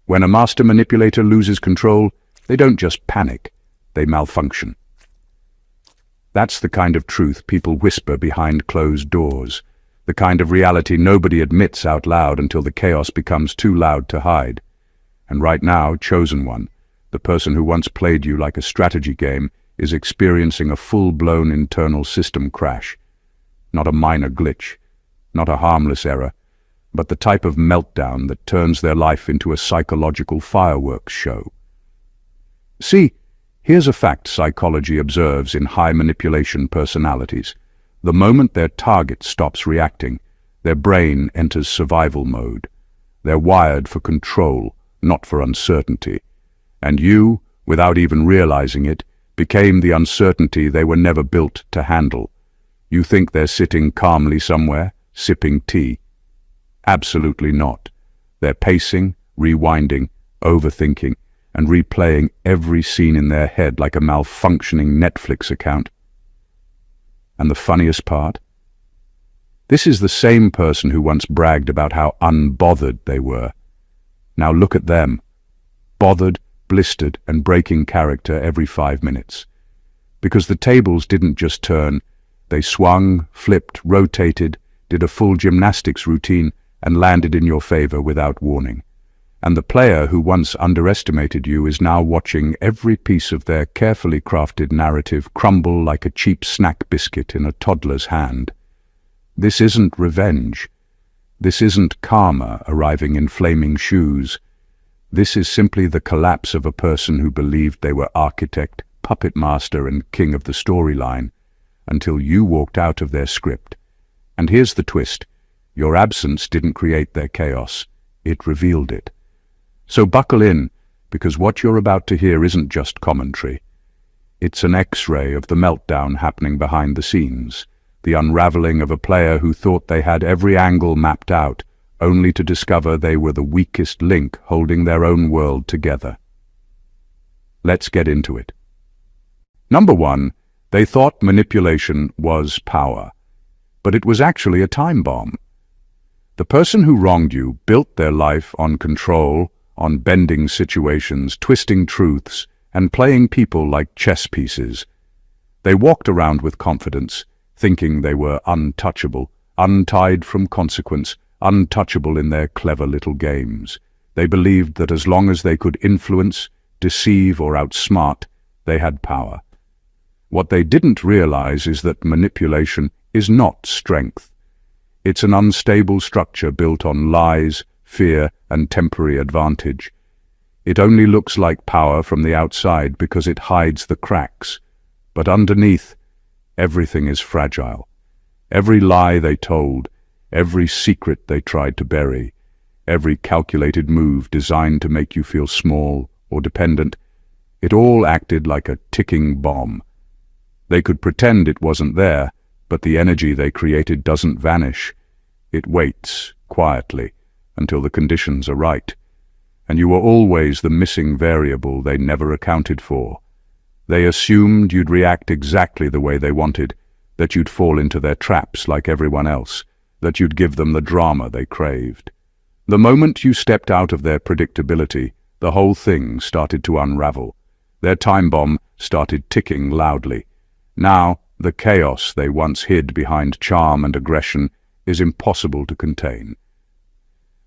When a master manipulator loses control, they don't just panic, they malfunction. That's the kind of truth people whisper behind closed doors, the kind of reality nobody admits out loud until the chaos becomes too loud to hide. And right now, Chosen One, the person who once played you like a strategy game, is experiencing a full-blown internal system crash. Not a minor glitch, not a harmless error, but the type of meltdown that turns their life into a psychological fireworks show. See, here's a fact psychology observes in high manipulation personalities. The moment their target stops reacting, their brain enters survival mode. They're wired for control, not for uncertainty. And you, without even realizing it, became the uncertainty they were never built to handle. You think they're sitting calmly somewhere, sipping tea. Absolutely not. They're pacing, rewinding, overthinking, and replaying every scene in their head like a malfunctioning Netflix account. And the funniest part? This is the same person who once bragged about how unbothered they were. Now look at them. Bothered, blistered, and breaking character every 5 minutes. Because the tables didn't just turn, they swung, flipped, rotated, did a full gymnastics routine, and landed in your favor without warning. And the player who once underestimated you is now watching every piece of their carefully crafted narrative crumble like a cheap snack biscuit in a toddler's hand. This isn't revenge. This isn't karma arriving in flaming shoes. This is simply the collapse of a person who believed they were architect, puppet master, and king of the storyline, until you walked out of their script. And here's the twist. Your absence didn't create their chaos. It revealed it. So buckle in, because what you're about to hear isn't just commentary. It's an X-ray of the meltdown happening behind the scenes, the unraveling of a player who thought they had every angle mapped out, only to discover they were the weakest link holding their own world together. Let's get into it. Number 1, they thought manipulation was power, but it was actually a time bomb. The person who wronged you built their life on control, on bending situations, twisting truths, and playing people like chess pieces. They walked around with confidence, thinking they were untouchable, untied from consequence, untouchable in their clever little games. They believed that as long as they could influence, deceive, or outsmart, they had power. What they didn't realize is that manipulation is not strength. It's an unstable structure built on lies, fear, and temporary advantage. It only looks like power from the outside because it hides the cracks. But underneath, everything is fragile. Every lie they told, every secret they tried to bury, every calculated move designed to make you feel small or dependent, it all acted like a ticking bomb. They could pretend it wasn't there, but the energy they created doesn't vanish. It waits, quietly, until the conditions are right. And you were always the missing variable they never accounted for. They assumed you'd react exactly the way they wanted, that you'd fall into their traps like everyone else, that you'd give them the drama they craved. The moment you stepped out of their predictability, the whole thing started to unravel. Their time bomb started ticking loudly. Now, the chaos they once hid behind charm and aggression is impossible to contain.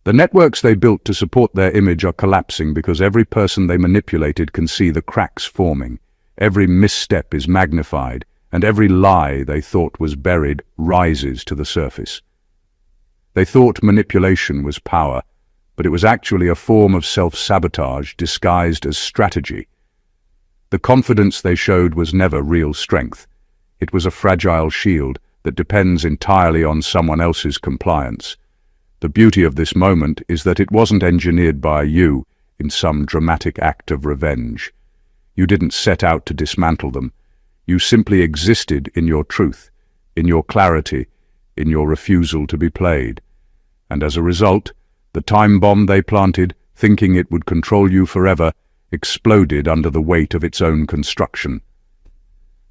The networks they built to support their image are collapsing because every person they manipulated can see the cracks forming. Every misstep is magnified, and every lie they thought was buried rises to the surface. They thought manipulation was power, but it was actually a form of self-sabotage disguised as strategy. The confidence they showed was never real strength. It was a fragile shield that depends entirely on someone else's compliance. The beauty of this moment is that it wasn't engineered by you in some dramatic act of revenge. You didn't set out to dismantle them. You simply existed in your truth, in your clarity, in your refusal to be played. And as a result, the time bomb they planted, thinking it would control you forever, exploded under the weight of its own construction.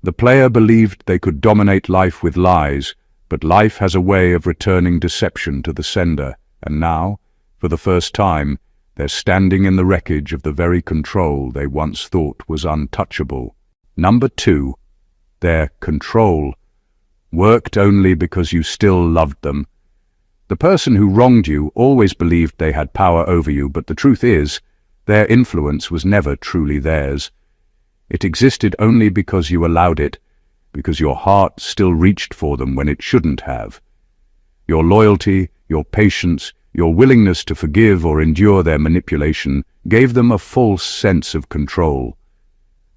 The player believed they could dominate life with lies, but life has a way of returning deception to the sender, and now, for the first time, They're standing in the wreckage of the very control they once thought was untouchable. Number 2, their control worked only because you still loved them. The person who wronged you always believed they had power over you, but the truth is, their influence was never truly theirs. It existed only because you allowed it, because your heart still reached for them when it shouldn't have. Your loyalty, your patience, your willingness to forgive or endure their manipulation gave them a false sense of control.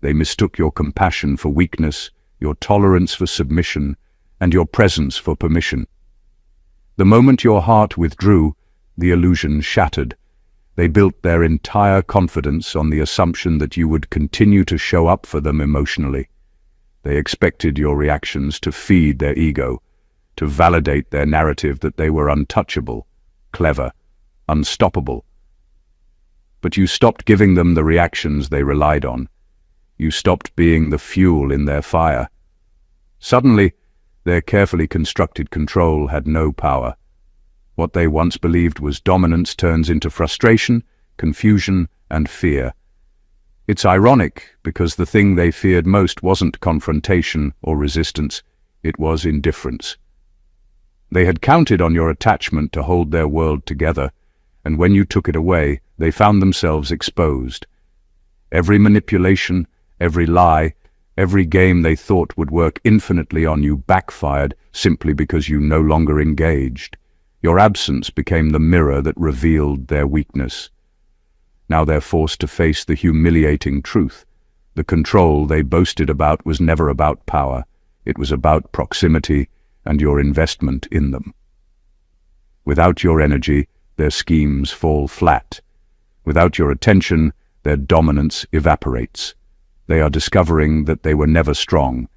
They mistook your compassion for weakness, your tolerance for submission, and your presence for permission. The moment your heart withdrew, the illusion shattered. They built their entire confidence on the assumption that you would continue to show up for them emotionally. They expected your reactions to feed their ego, to validate their narrative that they were untouchable, clever, unstoppable. But you stopped giving them the reactions they relied on. You stopped being the fuel in their fire. Suddenly, their carefully constructed control had no power. What they once believed was dominance turns into frustration, confusion, and fear. It's ironic because the thing they feared most wasn't confrontation or resistance, it was indifference. They had counted on your attachment to hold their world together, and when you took it away, they found themselves exposed. Every manipulation, every lie, every game they thought would work infinitely on you backfired simply because you no longer engaged. Your absence became the mirror that revealed their weakness. Now they're forced to face the humiliating truth. The control they boasted about was never about power. It was about proximity and your investment in them. Without your energy, their schemes fall flat. Without your attention, their dominance evaporates. They are discovering that they were never strong.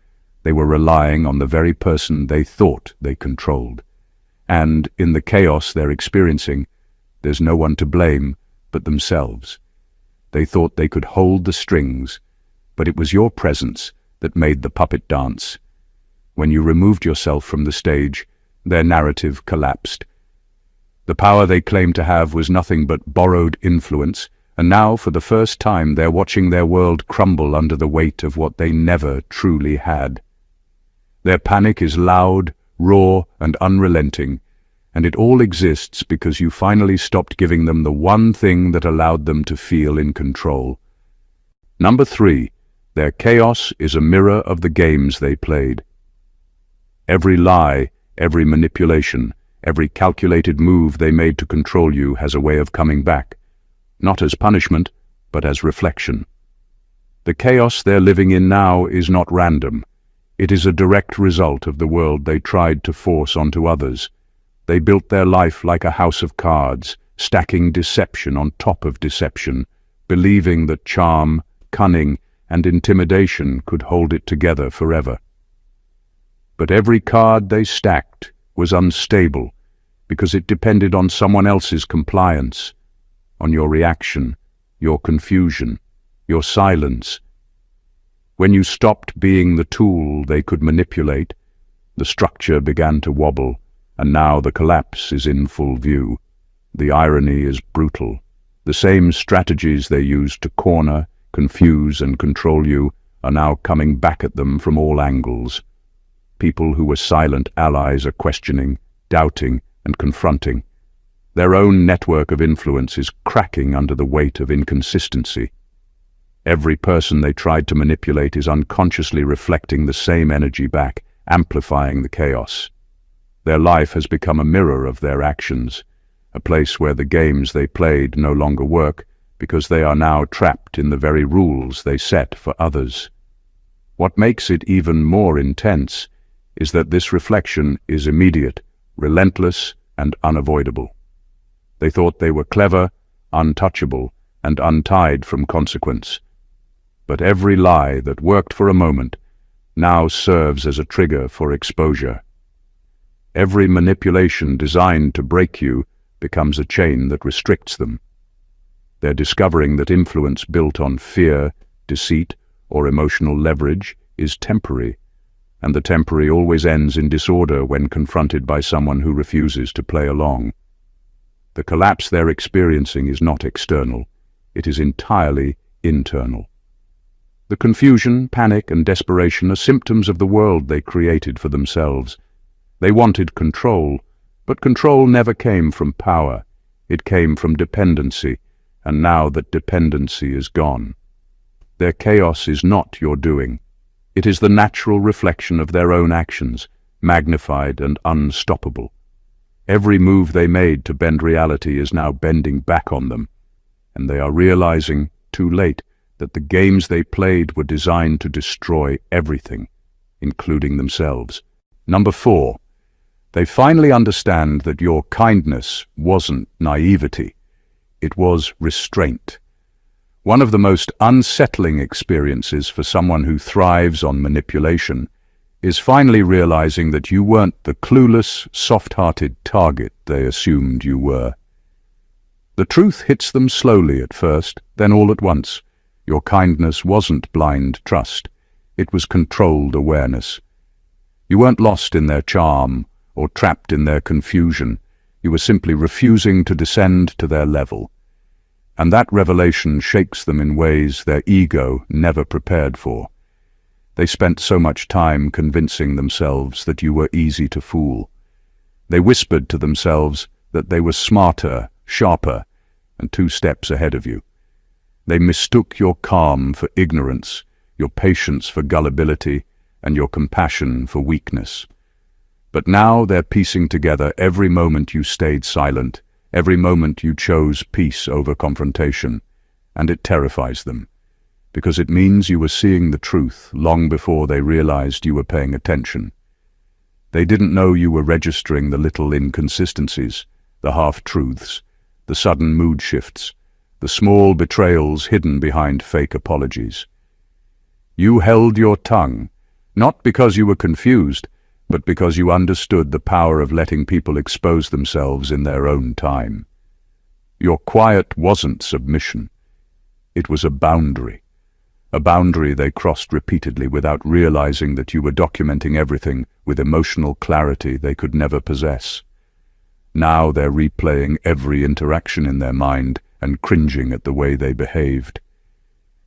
They were relying on the very person they thought they controlled. And in the chaos they're experiencing, there's no one to blame but themselves. They thought they could hold the strings, but it was your presence that made the puppet dance. When you removed yourself from the stage, their narrative collapsed. The power they claimed to have was nothing but borrowed influence, and now, for the first time, they're watching their world crumble under the weight of what they never truly had. Their panic is loud, raw, and unrelenting, and it all exists because you finally stopped giving them the one thing that allowed them to feel in control. Number 3, their chaos is a mirror of the games they played. Every lie, every manipulation, every calculated move they made to control you has a way of coming back, not as punishment, but as reflection. The chaos they're living in now is not random. It is a direct result of the world they tried to force onto others. They built their life like a house of cards, stacking deception on top of deception, believing that charm, cunning, and intimidation could hold it together forever. But every card they stacked was unstable because it depended on someone else's compliance, on your reaction, your confusion, your silence. When you stopped being the tool they could manipulate, the structure began to wobble, and now the collapse is in full view. The irony is brutal. The same strategies they used to corner, confuse, and control you are now coming back at them from all angles. People who were silent allies are questioning, doubting, and confronting. Their own network of influence is cracking under the weight of inconsistency. Every person they tried to manipulate is unconsciously reflecting the same energy back, amplifying the chaos. Their life has become a mirror of their actions, a place where the games they played no longer work because they are now trapped in the very rules they set for others. What makes it even more intense is that this reflection is immediate, relentless, and unavoidable. They thought they were clever, untouchable, and untied from consequence. But every lie that worked for a moment now serves as a trigger for exposure. Every manipulation designed to break you becomes a chain that restricts them. They're discovering that influence built on fear, deceit, or emotional leverage is temporary, and the temporary always ends in disorder when confronted by someone who refuses to play along. The collapse they're experiencing is not external. It is entirely internal. The confusion, panic, and desperation are symptoms of the world they created for themselves. They wanted control, but control never came from power. It came from dependency, and now that dependency is gone, their chaos is not your doing. It is the natural reflection of their own actions, magnified and unstoppable. Every move they made to bend reality is now bending back on them, and they are realizing, too late, that the games they played were designed to destroy everything, including themselves. Number 4. They finally understand that your kindness wasn't naivety. It was restraint. One of the most unsettling experiences for someone who thrives on manipulation is finally realizing that you weren't the clueless, soft-hearted target they assumed you were. The truth hits them slowly at first, then all at once. Your kindness wasn't blind trust. It was controlled awareness. You weren't lost in their charm or trapped in their confusion. You were simply refusing to descend to their level. And that revelation shakes them in ways their ego never prepared for. They spent so much time convincing themselves that you were easy to fool. They whispered to themselves that they were smarter, sharper, and 2 steps ahead of you. They mistook your calm for ignorance, your patience for gullibility, and your compassion for weakness. But now they're piecing together every moment you stayed silent, every moment you chose peace over confrontation, and it terrifies them, because it means you were seeing the truth long before they realized you were paying attention. They didn't know you were registering the little inconsistencies, the half-truths, the sudden mood shifts, the small betrayals hidden behind fake apologies. You held your tongue, not because you were confused, but because you understood the power of letting people expose themselves in their own time. Your quiet wasn't submission. It was a boundary they crossed repeatedly without realizing that you were documenting everything with emotional clarity they could never possess. Now they're replaying every interaction in their mind and cringing at the way they behaved.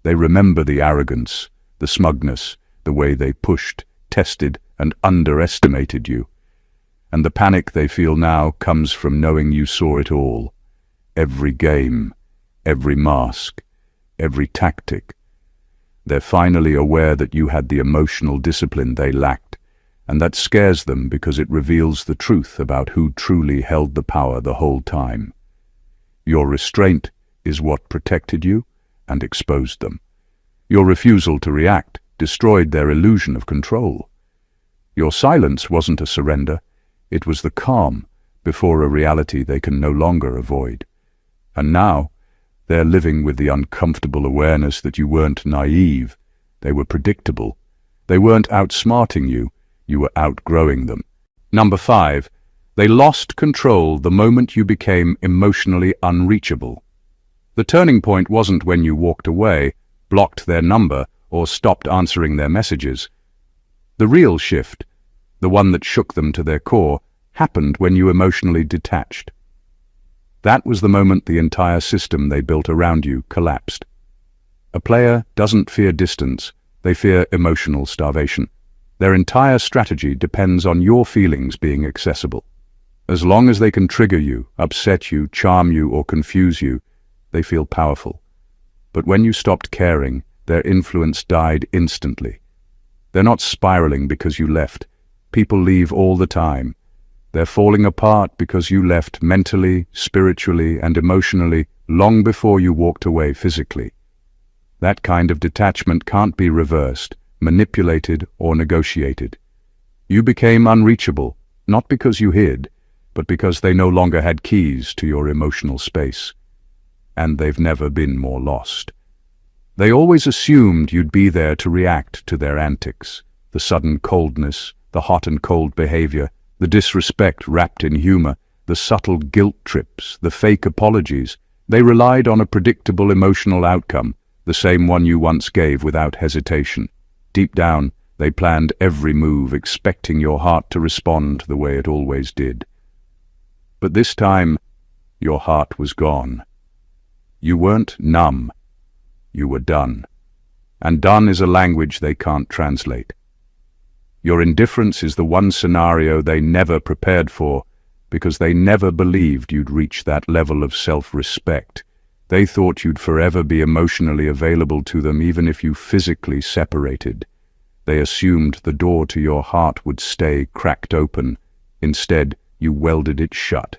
They remember the arrogance, the smugness, the way they pushed, tested, and underestimated you. And the panic they feel now comes from knowing you saw it all. Every game, every mask, every tactic. They're finally aware that you had the emotional discipline they lacked, and that scares them because it reveals the truth about who truly held the power the whole time. Your restraint is what protected you and exposed them. Your refusal to react destroyed their illusion of control. Your silence wasn't a surrender, it was the calm before a reality they can no longer avoid. And now, they're living with the uncomfortable awareness that you weren't naive, they were predictable. They weren't outsmarting you, you were outgrowing them. Number 5, they lost control the moment you became emotionally unreachable. The turning point wasn't when you walked away, blocked their number, or stopped answering their messages. The real shift, the one that shook them to their core, happened when you emotionally detached. That was the moment the entire system they built around you collapsed. A player doesn't fear distance, they fear emotional starvation. Their entire strategy depends on your feelings being accessible. As long as they can trigger you, upset you, charm you, or confuse you, they feel powerful. But when you stopped caring, their influence died instantly. They're not spiraling because you left. People leave all the time. They're falling apart because you left mentally, spiritually, and emotionally long before you walked away physically. That kind of detachment can't be reversed, manipulated, or negotiated. You became unreachable, not because you hid, but because they no longer had keys to your emotional space. And they've never been more lost. They always assumed you'd be there to react to their antics, the sudden coldness, the hot and cold behavior, the disrespect wrapped in humor, the subtle guilt trips, the fake apologies. They relied on a predictable emotional outcome, the same one you once gave without hesitation. Deep down, they planned every move, expecting your heart to respond the way it always did. But this time, your heart was gone. You weren't numb. You were done. And done is a language they can't translate. Your indifference is the one scenario they never prepared for, because they never believed you'd reach that level of self-respect. They thought you'd forever be emotionally available to them even if you physically separated. They assumed the door to your heart would stay cracked open. Instead, you welded it shut.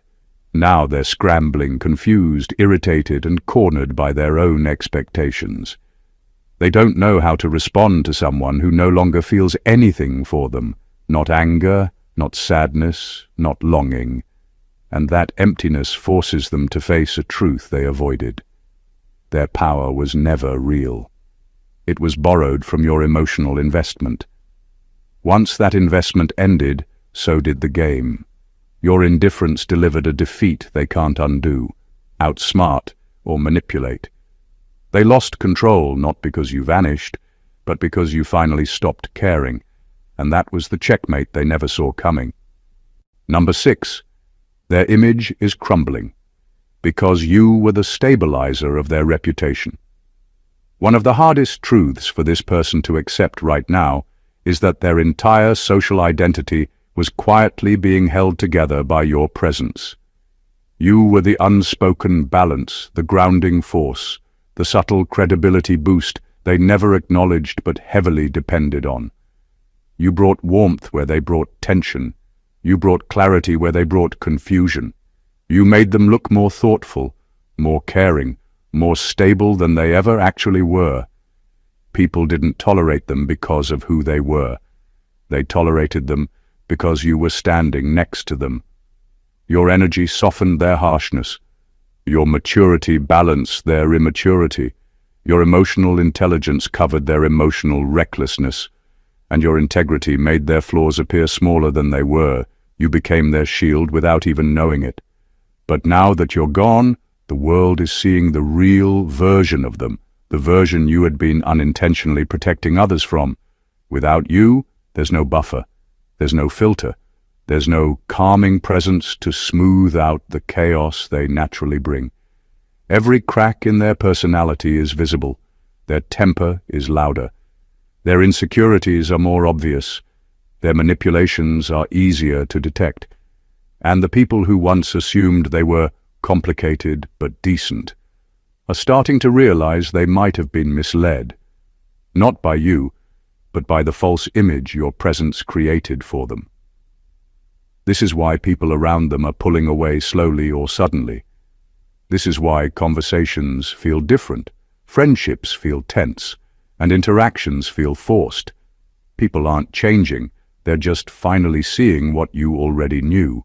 Now they're scrambling, confused, irritated, and cornered by their own expectations. They don't know how to respond to someone who no longer feels anything for them, not anger, not sadness, not longing. And that emptiness forces them to face a truth they avoided. Their power was never real. It was borrowed from your emotional investment. Once that investment ended, so did the game. Your indifference delivered a defeat they can't undo, outsmart, or manipulate. They lost control not because you vanished, but because you finally stopped caring, and that was the checkmate they never saw coming. Number 6. Their image is crumbling, because you were the stabilizer of their reputation. One of the hardest truths for this person to accept right now is that their entire social identity was quietly being held together by your presence. You were the unspoken balance, the grounding force, the subtle credibility boost they never acknowledged but heavily depended on. You brought warmth where they brought tension. You brought clarity where they brought confusion. You made them look more thoughtful, more caring, more stable than they ever actually were. People didn't tolerate them because of who they were. They tolerated them because you were standing next to them. Your energy softened their harshness. Your maturity balanced their immaturity. Your emotional intelligence covered their emotional recklessness. And your integrity made their flaws appear smaller than they were. You became their shield without even knowing it. But now that you're gone, the world is seeing the real version of them, the version you had been unintentionally protecting others from. Without you, there's no buffer. There's no filter. There's no calming presence to smooth out the chaos they naturally bring. Every crack in their personality is visible. Their temper is louder. Their insecurities are more obvious. Their manipulations are easier to detect. And the people who once assumed they were complicated but decent are starting to realize they might have been misled. Not by you, but by the false image your presence created for them. This is why people around them are pulling away slowly or suddenly. This is why conversations feel different, friendships feel tense, and interactions feel forced. People aren't changing, they're just finally seeing what you already knew.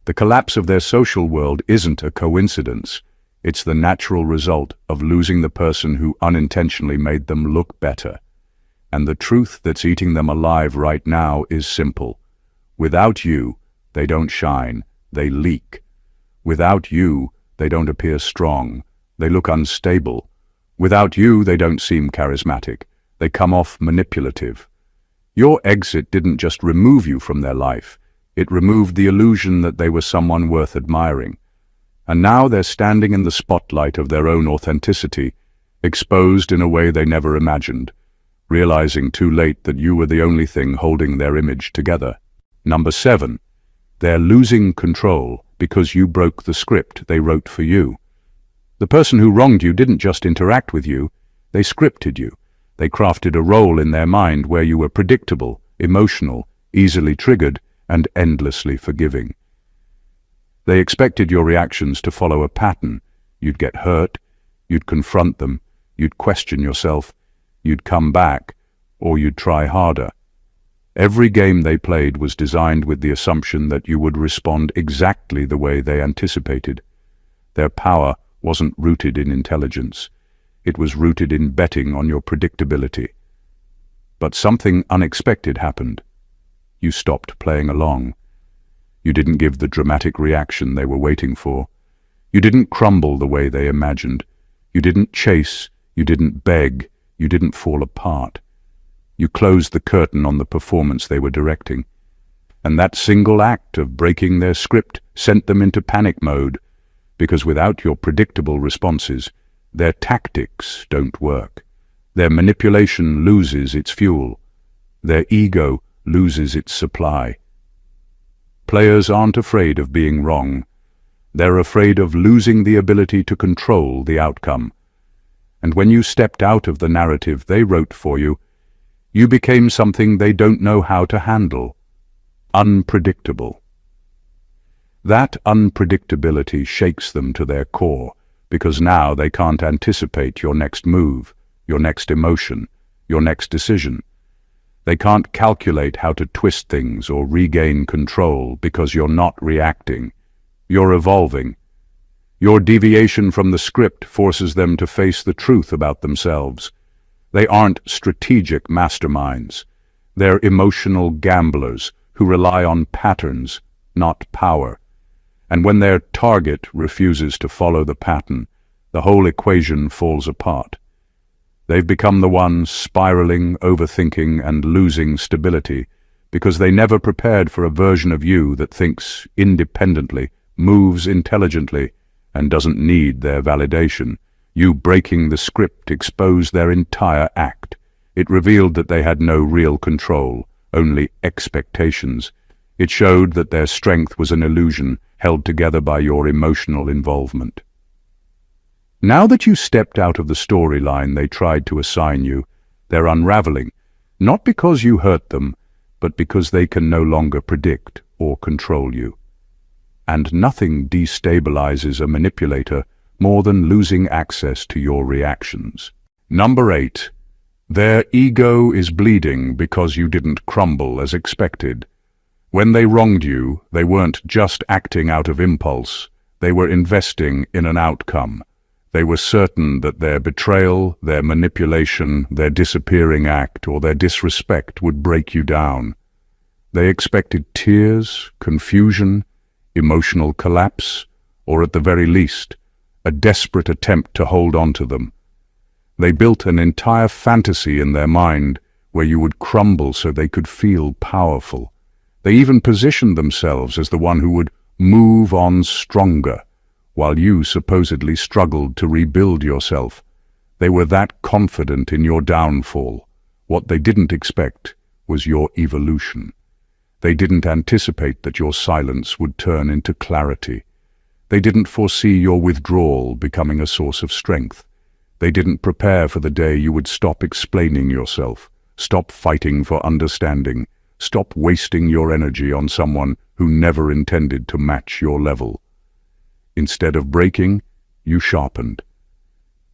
The collapse of their social world isn't a coincidence. It's the natural result of losing the person who unintentionally made them look better. And the truth that's eating them alive right now is simple. Without you, they don't shine, they leak. Without you, they don't appear strong, they look unstable. Without you, they don't seem charismatic, they come off manipulative. Your exit didn't just remove you from their life, it removed the illusion that they were someone worth admiring. And now they're standing in the spotlight of their own authenticity, exposed in a way they never imagined, realizing too late that you were the only thing holding their image together. Number 7. They're losing control because you broke the script they wrote for you. The person who wronged you didn't just interact with you, they scripted you. They crafted a role in their mind where you were predictable, emotional, easily triggered, and endlessly forgiving. They expected your reactions to follow a pattern. You'd get hurt, you'd confront them, you'd question yourself, you'd come back, or you'd try harder. Every game they played was designed with the assumption that you would respond exactly the way they anticipated. Their power wasn't rooted in intelligence. It was rooted in betting on your predictability. But something unexpected happened. You stopped playing along. You didn't give the dramatic reaction they were waiting for. You didn't crumble the way they imagined. You didn't chase, you didn't beg, you didn't fall apart. You closed the curtain on the performance they were directing. And that single act of breaking their script sent them into panic mode. because without your predictable responses, their tactics don't work. Their manipulation loses its fuel. Their ego loses its supply. Players aren't afraid of being wrong. They're afraid of losing the ability to control the outcome. And when you stepped out of the narrative they wrote for you, you became something they don't know how to handle. Unpredictable. That unpredictability shakes them to their core, because now they can't anticipate your next move, your next emotion, your next decision. They can't calculate how to twist things or regain control because you're not reacting. You're evolving. Your deviation from the script forces them to face the truth about themselves. They aren't strategic masterminds. They're emotional gamblers who rely on patterns, not power. And when their target refuses to follow the pattern, the whole equation falls apart. They've become the ones spiraling, overthinking, and losing stability because they never prepared for a version of you that thinks independently, moves intelligently, and doesn't need their validation. You breaking the script exposed their entire act. It revealed that they had no real control, only expectations. It showed that their strength was an illusion held together by your emotional involvement. Now that you stepped out of the storyline they tried to assign you, they're unraveling, not because you hurt them, but because they can no longer predict or control you. And nothing destabilizes a manipulator more than losing access to your reactions. Number 8. Their ego is bleeding because you didn't crumble as expected. When they wronged you, they weren't just acting out of impulse, they were investing in an outcome. They were certain that their betrayal, their manipulation, their disappearing act, or their disrespect would break you down. They expected tears, confusion, emotional collapse, or at the very least, a desperate attempt to hold on to them. They built an entire fantasy in their mind where you would crumble so they could feel powerful. They even positioned themselves as the one who would move on stronger, while you supposedly struggled to rebuild yourself. They were that confident in your downfall. What they didn't expect was your evolution. They didn't anticipate that your silence would turn into clarity. They didn't foresee your withdrawal becoming a source of strength. They didn't prepare for the day you would stop explaining yourself, stop fighting for understanding, stop wasting your energy on someone who never intended to match your level. Instead of breaking, you sharpened.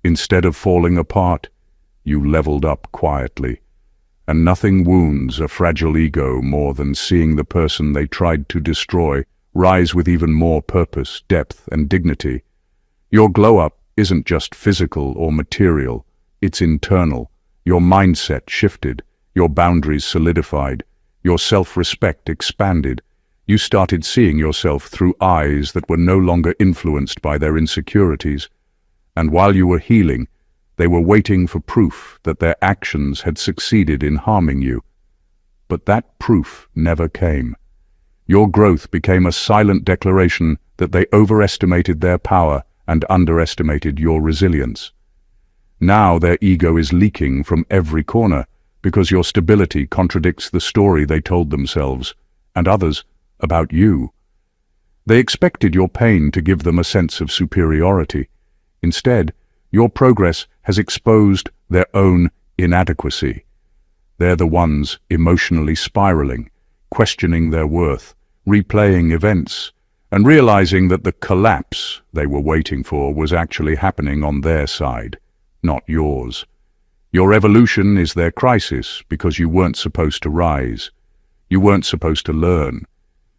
Instead of falling apart, you leveled up quietly. And nothing wounds a fragile ego more than seeing the person they tried to destroy rise with even more purpose, depth, and dignity. Your glow-up isn't just physical or material, it's internal. Your mindset shifted, your boundaries solidified, your self-respect expanded. You started seeing yourself through eyes that were no longer influenced by their insecurities. And while you were healing, they were waiting for proof that their actions had succeeded in harming you. But that proof never came. Your growth became a silent declaration that they overestimated their power and underestimated your resilience. Now their ego is leaking from every corner because your stability contradicts the story they told themselves, and others, about you. They expected your pain to give them a sense of superiority. Instead, your progress has exposed their own inadequacy. They're the ones emotionally spiraling, questioning their worth, replaying events, and realizing that the collapse they were waiting for was actually happening on their side, not yours. Your evolution is their crisis because you weren't supposed to rise. You weren't supposed to learn.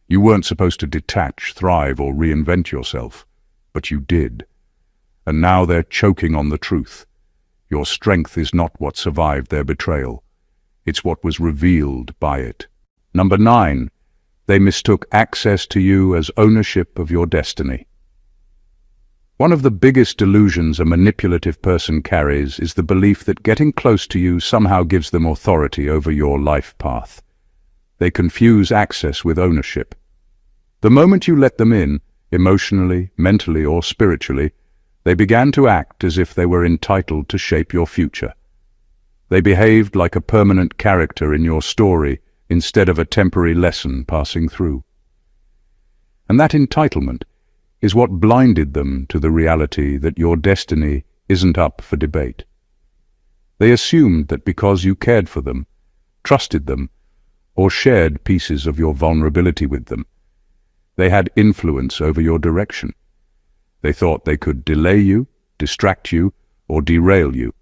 You weren't supposed to detach, thrive, or reinvent yourself, but you did. And now they're choking on the truth. Your strength is not what survived their betrayal. It's what was revealed by it. Number 9. They mistook access to you as ownership of your destiny. One of the biggest delusions a manipulative person carries is the belief that getting close to you somehow gives them authority over your life path. They confuse access with ownership. The moment you let them in, emotionally, mentally, or spiritually, they began to act as if they were entitled to shape your future. They behaved like a permanent character in your story instead of a temporary lesson passing through. And that entitlement is what blinded them to the reality that your destiny isn't up for debate. They assumed that because you cared for them, trusted them, or shared pieces of your vulnerability with them, they had influence over your direction. They thought they could delay you, distract you, or derail you.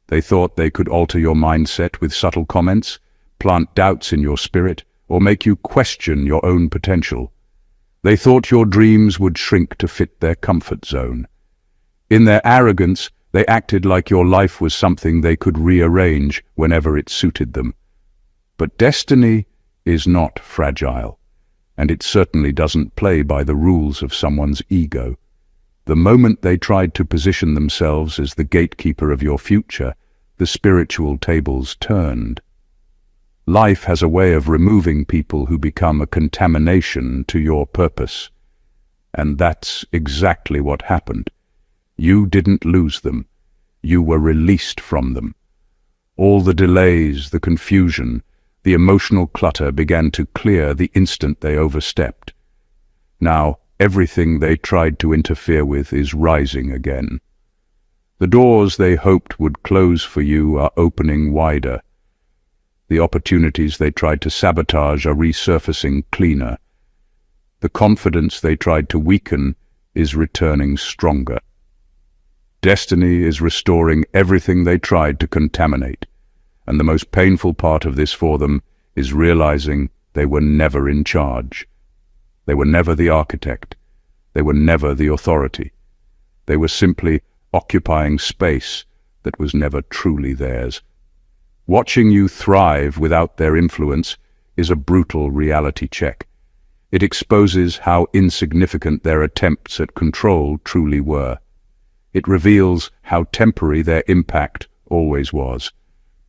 They thought they could alter your mindset with subtle comments, plant doubts in your spirit, or make you question your own potential. They thought your dreams would shrink to fit their comfort zone. In their arrogance, they acted like your life was something they could rearrange whenever it suited them. But destiny is not fragile, and it certainly doesn't play by the rules of someone's ego. The moment they tried to position themselves as the gatekeeper of your future, the spiritual tables turned. Life has a way of removing people who become a contamination to your purpose. And that's exactly what happened. You didn't lose them. You were released from them. All the delays, the confusion, the emotional clutter began to clear the instant they overstepped. Now, everything they tried to interfere with is rising again. The doors they hoped would close for you are opening wider. The opportunities they tried to sabotage are resurfacing cleaner. The confidence they tried to weaken is returning stronger. Destiny is restoring everything they tried to contaminate, and the most painful part of this for them is realizing they were never in charge. They were never the architect. They were never the authority. They were simply occupying space that was never truly theirs. Watching you thrive without their influence is a brutal reality check. It exposes how insignificant their attempts at control truly were. It reveals how temporary their impact always was.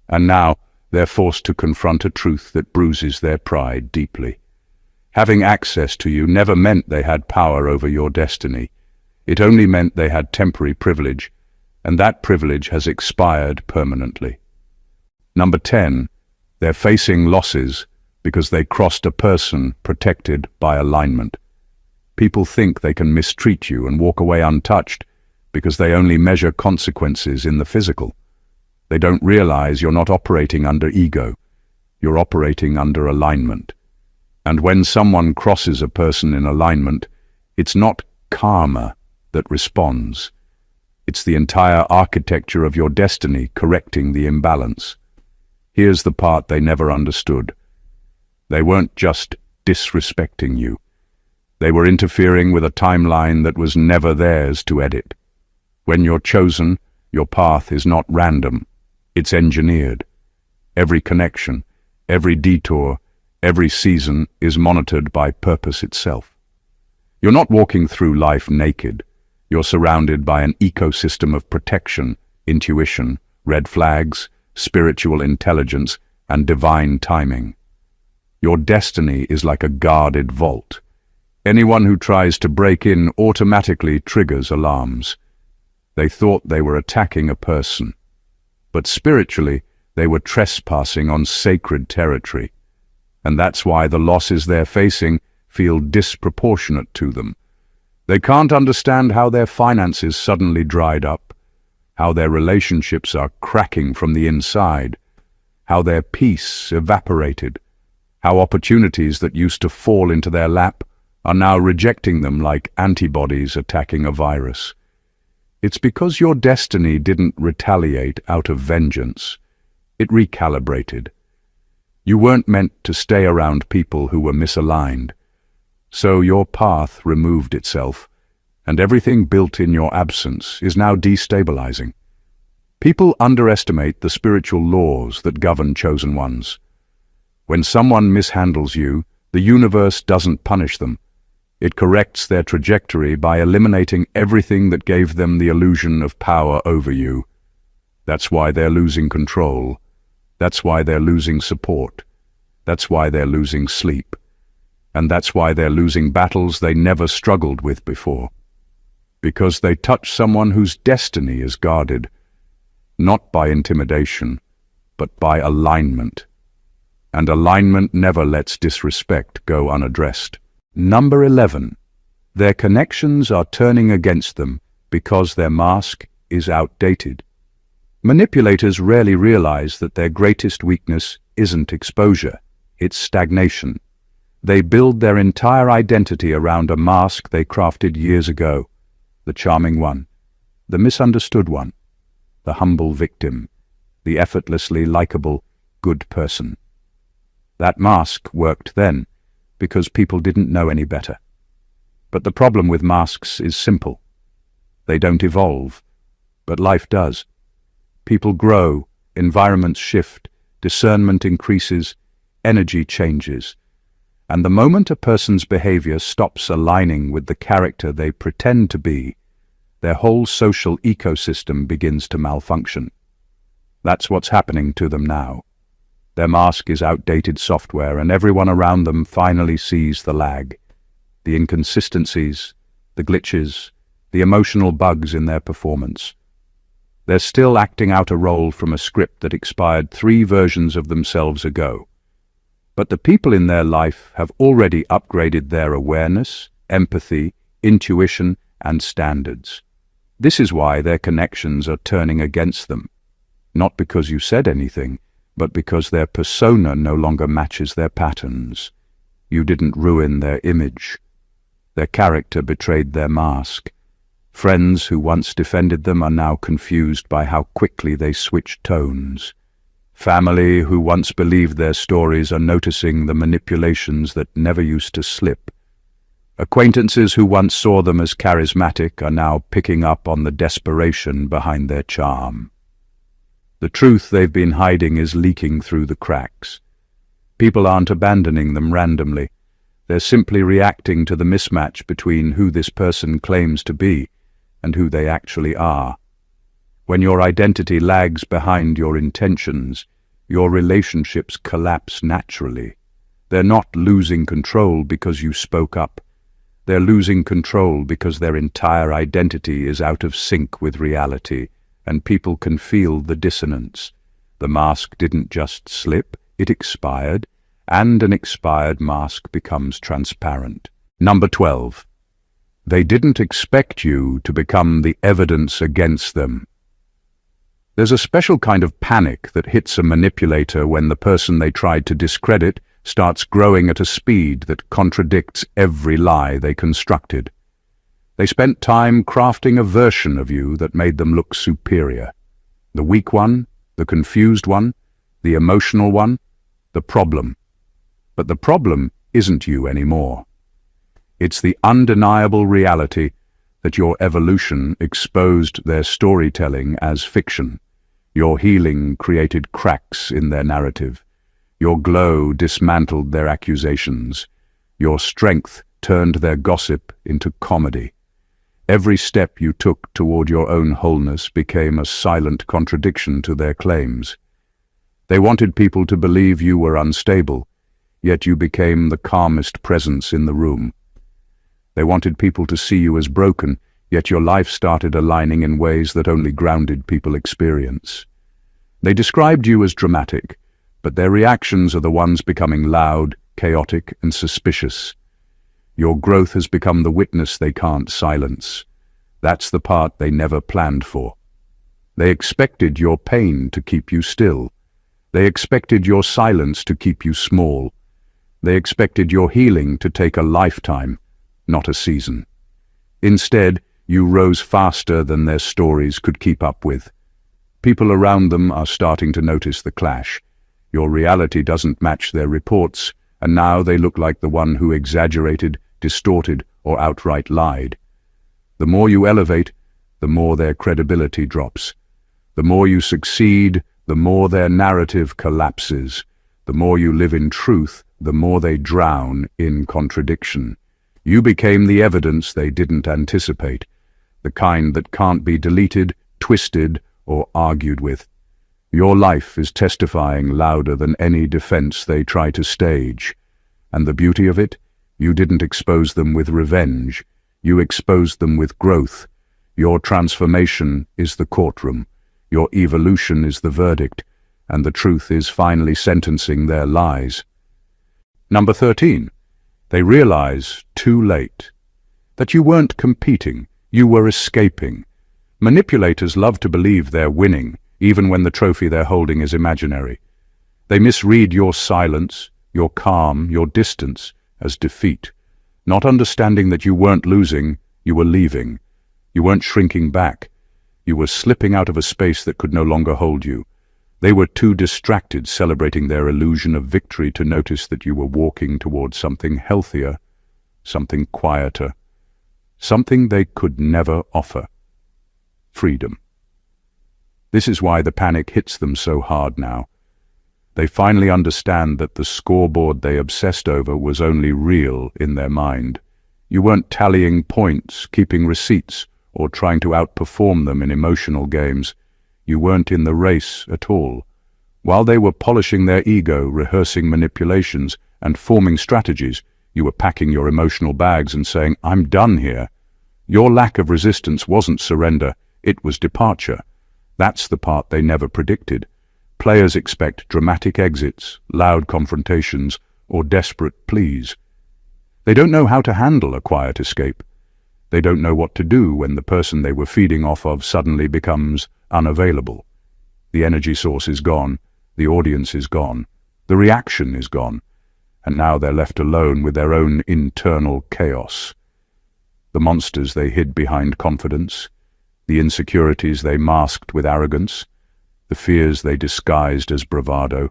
And now they're forced to confront a truth that bruises their pride deeply. Having access to you never meant they had power over your destiny. It only meant they had temporary privilege, and that privilege has expired permanently. Number 10, they're facing losses because they crossed a person protected by alignment. People think they can mistreat you and walk away untouched because they only measure consequences in the physical. They don't realize you're not operating under ego. You're operating under alignment. And when someone crosses a person in alignment, it's not karma that responds. It's the entire architecture of your destiny correcting the imbalance. Here's the part they never understood. They weren't just disrespecting you. They were interfering with a timeline that was never theirs to edit. When you're chosen, your path is not random. It's engineered. Every connection, every detour, every season is monitored by purpose itself. You're not walking through life naked. You're surrounded by an ecosystem of protection, intuition, red flags, spiritual intelligence, and divine timing. Your destiny is like a guarded vault. Anyone who tries to break in automatically triggers alarms. They thought they were attacking a person, but spiritually they were trespassing on sacred territory. And that's why the losses they're facing feel disproportionate to them. They can't understand how their finances suddenly dried up, how their relationships are cracking from the inside, how their peace evaporated, how opportunities that used to fall into their lap are now rejecting them like antibodies attacking a virus. It's because your destiny didn't retaliate out of vengeance. It recalibrated. You weren't meant to stay around people who were misaligned. So your path removed itself, and everything built in your absence is now destabilizing. People underestimate the spiritual laws that govern chosen ones. When someone mishandles you, the universe doesn't punish them. It corrects their trajectory by eliminating everything that gave them the illusion of power over you. That's why they're losing control. That's why they're losing support. That's why they're losing sleep. And that's why they're losing battles they never struggled with before. Because they touch someone whose destiny is guarded, not by intimidation, but by alignment. And alignment never lets disrespect go unaddressed. Number 11. Their connections are turning against them because their mask is outdated. Manipulators rarely realize that their greatest weakness isn't exposure, it's stagnation. They build their entire identity around a mask they crafted years ago. The charming one, the misunderstood one, the humble victim, the effortlessly likable good person. That mask worked then because people didn't know any better. But the problem with masks is simple. They don't evolve, but life does. People grow, environments shift, discernment increases, energy changes. And the moment a person's behavior stops aligning with the character they pretend to be, their whole social ecosystem begins to malfunction. That's what's happening to them now. Their mask is outdated software, and everyone around them finally sees the lag, the inconsistencies, the glitches, the emotional bugs in their performance. They're still acting out a role from a script that expired 3 versions of themselves ago. But the people in their life have already upgraded their awareness, empathy, intuition, and standards. This is why their connections are turning against them. Not because you said anything, but because their persona no longer matches their patterns. You didn't ruin their image. Their character betrayed their mask. Friends who once defended them are now confused by how quickly they switch tones. Family who once believed their stories are noticing the manipulations that never used to slip. Acquaintances who once saw them as charismatic are now picking up on the desperation behind their charm. The truth they've been hiding is leaking through the cracks. People aren't abandoning them randomly. They're simply reacting to the mismatch between who this person claims to be and who they actually are. When your identity lags behind your intentions, your relationships collapse naturally. They're not losing control because you spoke up. They're losing control because their entire identity is out of sync with reality, and people can feel the dissonance. The mask didn't just slip, it expired, and an expired mask becomes transparent. Number 12. They didn't expect you to become the evidence against them. There's a special kind of panic that hits a manipulator when the person they tried to discredit starts growing at a speed that contradicts every lie they constructed. They spent time crafting a version of you that made them look superior. The weak one, the confused one, the emotional one, the problem. But the problem isn't you anymore. It's the undeniable reality that your evolution exposed their storytelling as fiction. Your healing created cracks in their narrative. Your glow dismantled their accusations. Your strength turned their gossip into comedy. Every step you took toward your own wholeness became a silent contradiction to their claims. They wanted people to believe you were unstable, yet you became the calmest presence in the room. They wanted people to see you as broken, yet your life started aligning in ways that only grounded people experience. They described you as dramatic, but their reactions are the ones becoming loud, chaotic, and suspicious. Your growth has become the witness they can't silence. That's the part they never planned for. They expected your pain to keep you still. They expected your silence to keep you small. They expected your healing to take a lifetime, not a season. Instead, you rose faster than their stories could keep up with. People around them are starting to notice the clash. Your reality doesn't match their reports, and now they look like the one who exaggerated, distorted, or outright lied. The more you elevate, the more their credibility drops. The more you succeed, the more their narrative collapses. The more you live in truth, the more they drown in contradiction. You became the evidence they didn't anticipate, the kind that can't be deleted, twisted, or argued with. Your life is testifying louder than any defense they try to stage. And the beauty of it? You didn't expose them with revenge. You exposed them with growth. Your transformation is the courtroom. Your evolution is the verdict. And the truth is finally sentencing their lies. Number 13. They realize, too late, that you weren't competing, you were escaping. Manipulators love to believe they're winning, even when the trophy they're holding is imaginary. They misread your silence, your calm, your distance as defeat, not understanding that you weren't losing, you were leaving. You weren't shrinking back. You were slipping out of a space that could no longer hold you. They were too distracted celebrating their illusion of victory to notice that you were walking towards something healthier, something quieter, something they could never offer. Freedom. This is why the panic hits them so hard now. They finally understand that the scoreboard they obsessed over was only real in their mind. You weren't tallying points, keeping receipts, or trying to outperform them in emotional games. You weren't in the race at all. While they were polishing their ego, rehearsing manipulations, and forming strategies, you were packing your emotional bags and saying, "I'm done here." Your lack of resistance wasn't surrender, it was departure. That's the part they never predicted. Players expect dramatic exits, loud confrontations, or desperate pleas. They don't know how to handle a quiet escape. They don't know what to do when the person they were feeding off of suddenly becomes unavailable. The energy source is gone, the audience is gone, the reaction is gone, and now they're left alone with their own internal chaos. The monsters they hid behind confidence, the insecurities they masked with arrogance, the fears they disguised as bravado.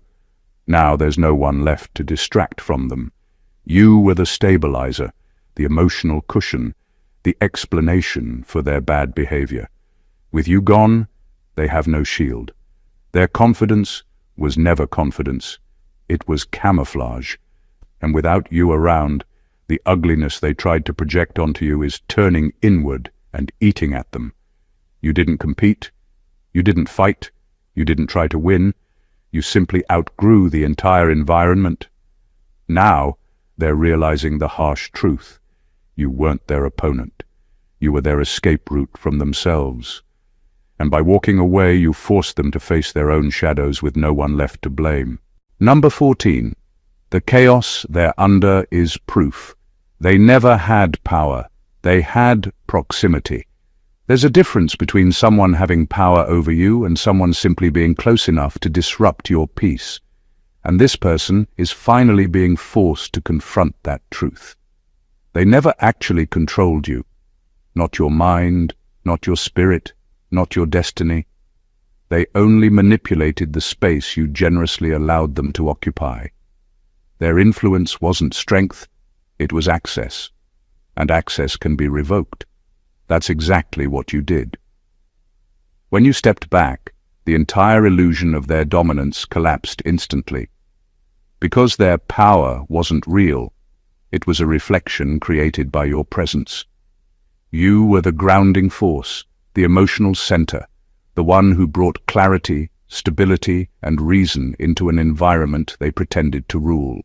Now there's no one left to distract from them. You were the stabilizer, the emotional cushion, the explanation for their bad behavior. With you gone, they have no shield. Their confidence was never confidence. It was camouflage. And without you around, the ugliness they tried to project onto you is turning inward and eating at them. You didn't compete. You didn't fight. You didn't try to win. You simply outgrew the entire environment. Now, they're realizing the harsh truth. You weren't their opponent. You were their escape route from themselves. And by walking away, you forced them to face their own shadows with no one left to blame. Number 14. The chaos they're under is proof. They never had power. They had proximity. There's a difference between someone having power over you and someone simply being close enough to disrupt your peace. And this person is finally being forced to confront that truth. They never actually controlled you. Not your mind, not your spirit, not your destiny. They only manipulated the space you generously allowed them to occupy. Their influence wasn't strength, it was access. And access can be revoked. That's exactly what you did. When you stepped back, the entire illusion of their dominance collapsed instantly. Because their power wasn't real, it was a reflection created by your presence. You were the grounding force, the emotional center, the one who brought clarity, stability, and reason into an environment they pretended to rule.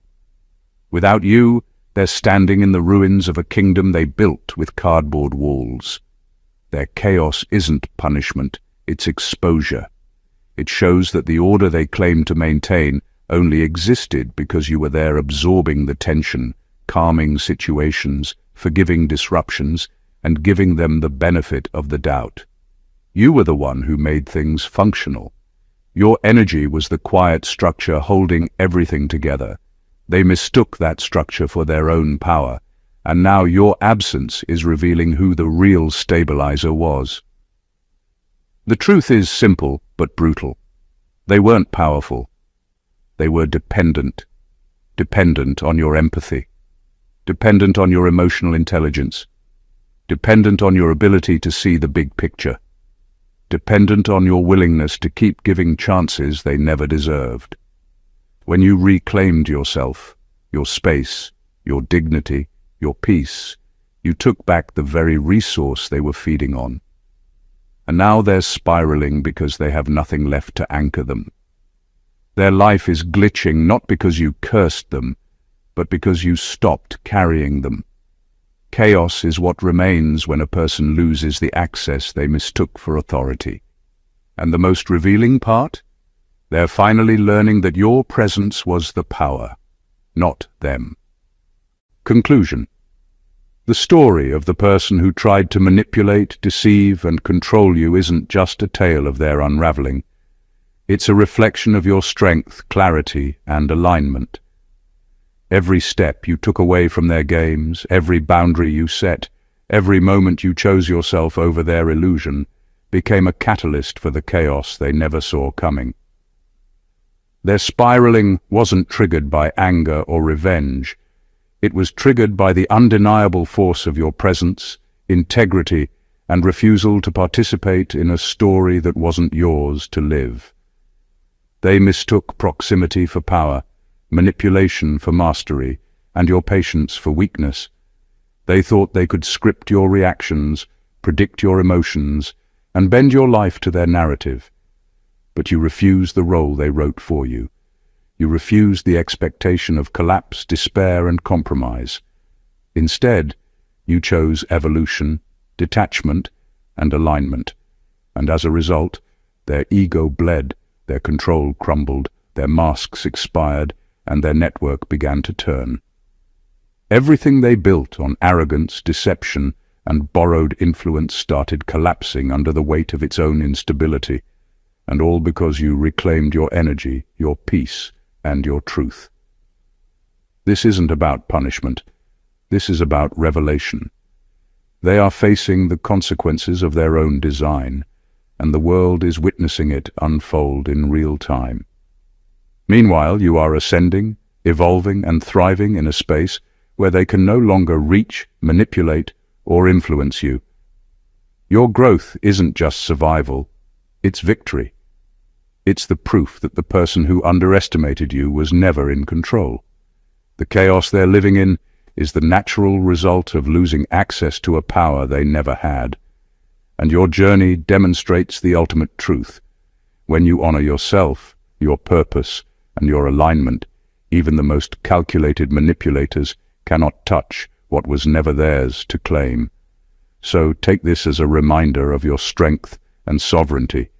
Without you, they're standing in the ruins of a kingdom they built with cardboard walls. Their chaos isn't punishment, it's exposure. It shows that the order they claim to maintain only existed because you were there absorbing the tension, calming situations, forgiving disruptions, and giving them the benefit of the doubt. You were the one who made things functional. Your energy was the quiet structure holding everything together. They mistook that structure for their own power, and now your absence is revealing who the real stabilizer was. The truth is simple but brutal. They weren't powerful. They were dependent. Dependent on your empathy. Dependent on your emotional intelligence. Dependent on your ability to see the big picture. Dependent on your willingness to keep giving chances they never deserved. When you reclaimed yourself, your space, your dignity, your peace, you took back the very resource they were feeding on. And now they're spiraling because they have nothing left to anchor them. Their life is glitching not because you cursed them, but because you stopped carrying them. Chaos is what remains when a person loses the access they mistook for authority. And the most revealing part? They're finally learning that your presence was the power, not them. Conclusion. The story of the person who tried to manipulate, deceive, and control you isn't just a tale of their unraveling. It's a reflection of your strength, clarity, and alignment. Every step you took away from their games, every boundary you set, every moment you chose yourself over their illusion, became a catalyst for the chaos they never saw coming. Their spiraling wasn't triggered by anger or revenge. It was triggered by the undeniable force of your presence, integrity, and refusal to participate in a story that wasn't yours to live. They mistook proximity for power, manipulation for mastery, and your patience for weakness. They thought they could script your reactions, predict your emotions, and bend your life to their narrative. But you refused the role they wrote for you. You refused the expectation of collapse, despair, and compromise. Instead, you chose evolution, detachment, and alignment. And as a result, their ego bled, their control crumbled, their masks expired, and their network began to turn. Everything they built on arrogance, deception, and borrowed influence started collapsing under the weight of its own instability, and all because you reclaimed your energy, your peace, and your truth. This isn't about punishment. This is about revelation. They are facing the consequences of their own design, and the world is witnessing it unfold in real time. Meanwhile, you are ascending, evolving, and thriving in a space where they can no longer reach, manipulate, or influence you. Your growth isn't just survival, it's victory. It's the proof that the person who underestimated you was never in control. The chaos they're living in is the natural result of losing access to a power they never had. And your journey demonstrates the ultimate truth. When you honor yourself, your purpose, and your alignment, even the most calculated manipulators cannot touch what was never theirs to claim. So take this as a reminder of your strength and sovereignty.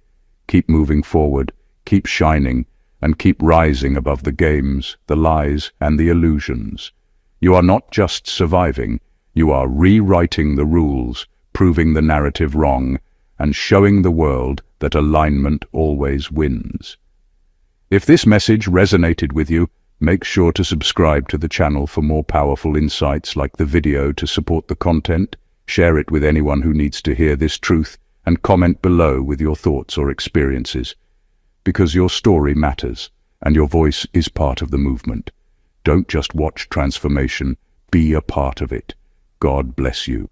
Keep moving forward, keep shining, and keep rising above the games, the lies, and the illusions. You are not just surviving, you are rewriting the rules, proving the narrative wrong, and showing the world that alignment always wins. If this message resonated with you, make sure to subscribe to the channel for more powerful insights like the video to support the content, share it with anyone who needs to hear this truth, and comment below with your thoughts or experiences. Because your story matters, and your voice is part of the movement. Don't just watch transformation, be a part of it. God bless you.